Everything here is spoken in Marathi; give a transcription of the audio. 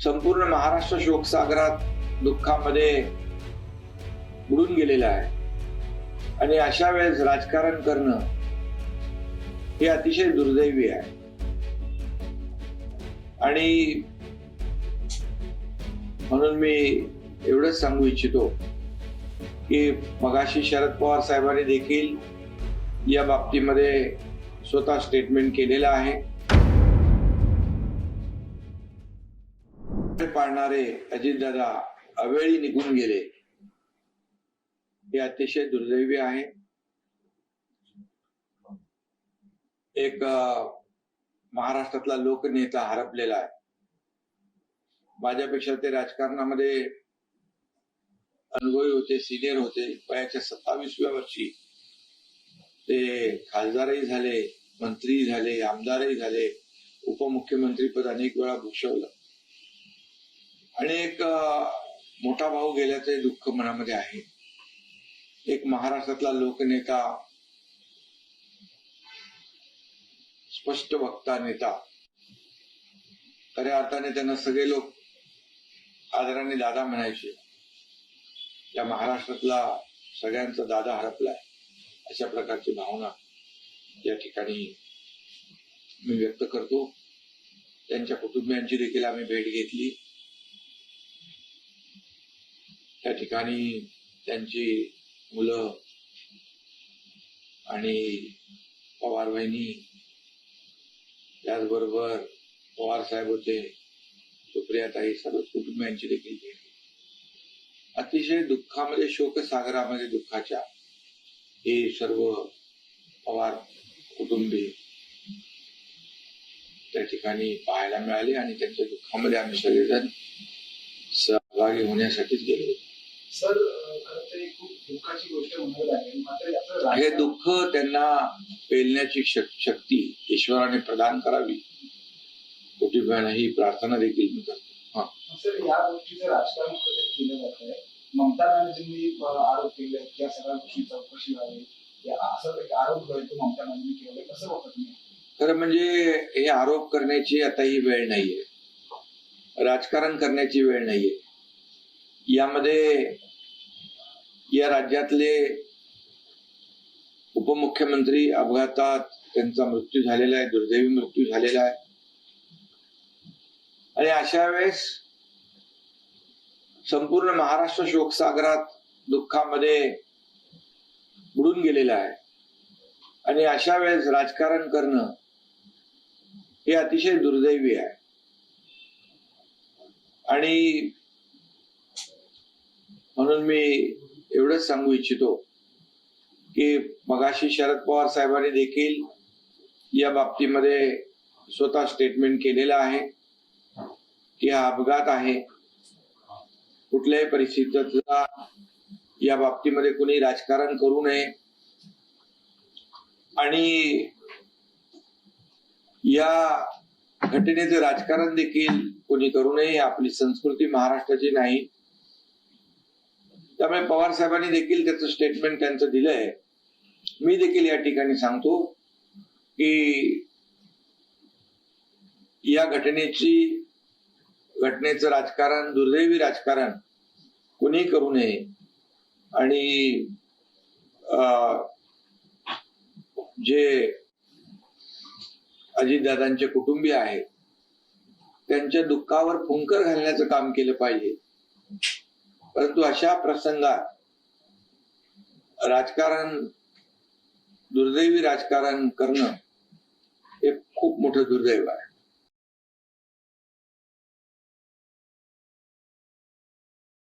संपूर्ण महाराष्ट्र शोकसागरात दुःखामध्ये बुडून गेलेला आहे आणि अशा वेळेस राजकारण करणं हे अतिशय दुर्दैवी आहे। आणि म्हणून मी एवढंच सांगू इच्छितो की मगाशी शरद पवार साहेबांनी देखील या बाबतीमध्ये स्वतः स्टेटमेंट केलेलं आहे। पाळणारे अजितदादा अवेळी निघून गेले हे अतिशय दुर्दैवी आहे। एक महाराष्ट्रातला लोकनेता हरपलेला आहे। माझ्यापेक्षा ते राजकारणामध्ये अनुभवी होते, सिनियर होते। वयाच्या 27व्या वर्षी ते खासदारही झाले, मंत्री झाले, आमदारही झाले, उपमुख्यमंत्री पद अनेक वेळा भूषवलं आणि एक मोठा भाऊ गेल्याचे दुःख मनामध्ये आहे। एक महाराष्ट्रातला लोकनेता, स्पष्ट वक्ता नेता, खऱ्या अर्थाने त्यांना सगळे लोक आदराने दादा म्हणायचे। या महाराष्ट्रातला सगळ्यांचा दादा हरपलाय अशा प्रकारची भावना या ठिकाणी मी व्यक्त करतो। त्यांच्या कुटुंबियांची देखील आम्ही भेट घेतली। त्या ठिकाणी त्यांची मुलं आणि पवार वहिनी, त्याचबरोबर पवार साहेब होते, सुप्रियाताई, सर्व कुटुंबियांची देखील भेट। अतिशय दुःखामध्ये, शोकसागरामध्ये दुःखाच्या हे सर्व पवार कुटुंबीय त्या ठिकाणी पाहायला मिळाले आणि त्यांच्या दुःखामध्ये आम्ही सगळेजण सहभागी होण्यासाठीच गेलो। सर, खूप दुःखाची गोष्ट म्हणावी लागेल, मात्र हे दुःख त्यांना पेलण्याची शक्ती ईश्वराने प्रदान करावी कुटुंबियांना ही प्रार्थना देखील मी करतो। सर, या गोष्टीचं राजकारण केलं जात आहे। ममता बॅनर्जींनी आरोप केले या सगळ्या गोष्टी चौकशी व्हावी, असं एक आरोप ममता बॅनर्जी केले, कसं बघता तुम्ही? खरं म्हणजे हे आरोप करण्याची आता ही वेळ नाहीये, राजकारण करण्याची वेळ नाहीये। यामध्ये या राज्यातले उपमुख्यमंत्री अपघातात त्यांचा मृत्यू झालेला आहे, दुर्दैवी मृत्यू झालेला आहे। आणि अशा वेळेस संपूर्ण महाराष्ट्र शोकसागरात दुःखामध्ये बुडून गेलेला आहे आणि अशा वेळेस राजकारण करणं हे अतिशय दुर्दैवी आहे। आणि म्हणून मी एवढंच सांगू इच्छितो की मगाशी शरद पवार साहेबांनी देखील या बाबतीमध्ये स्वतः स्टेटमेंट केलेलं आहे की हा अपघात आहे। कुठल्याही परिस्थितीतला या बाबतीमध्ये कुणी राजकारण करू नये आणि या घटनेचं राजकारण देखील कोणी करू नये। आपली संस्कृती महाराष्ट्राची नाही। त्यामुळे पवार साहेबांनी देखील त्याचं स्टेटमेंट त्यांचं दिलंय। मी देखील या ठिकाणी सांगतो की या घटनेचं राजकारण, दुर्दैवी राजकारण कोणी करू नये आणि जे अजितदादांचे कुटुंबीय आहेत त्यांच्या दुःखावर फुंकर घालण्याचं काम केलं पाहिजे। परंतु अशा प्रसंगात राजकारण, दुर्दैवी राजकारण करणं हे खूप मोठं दुर्दैव आहे।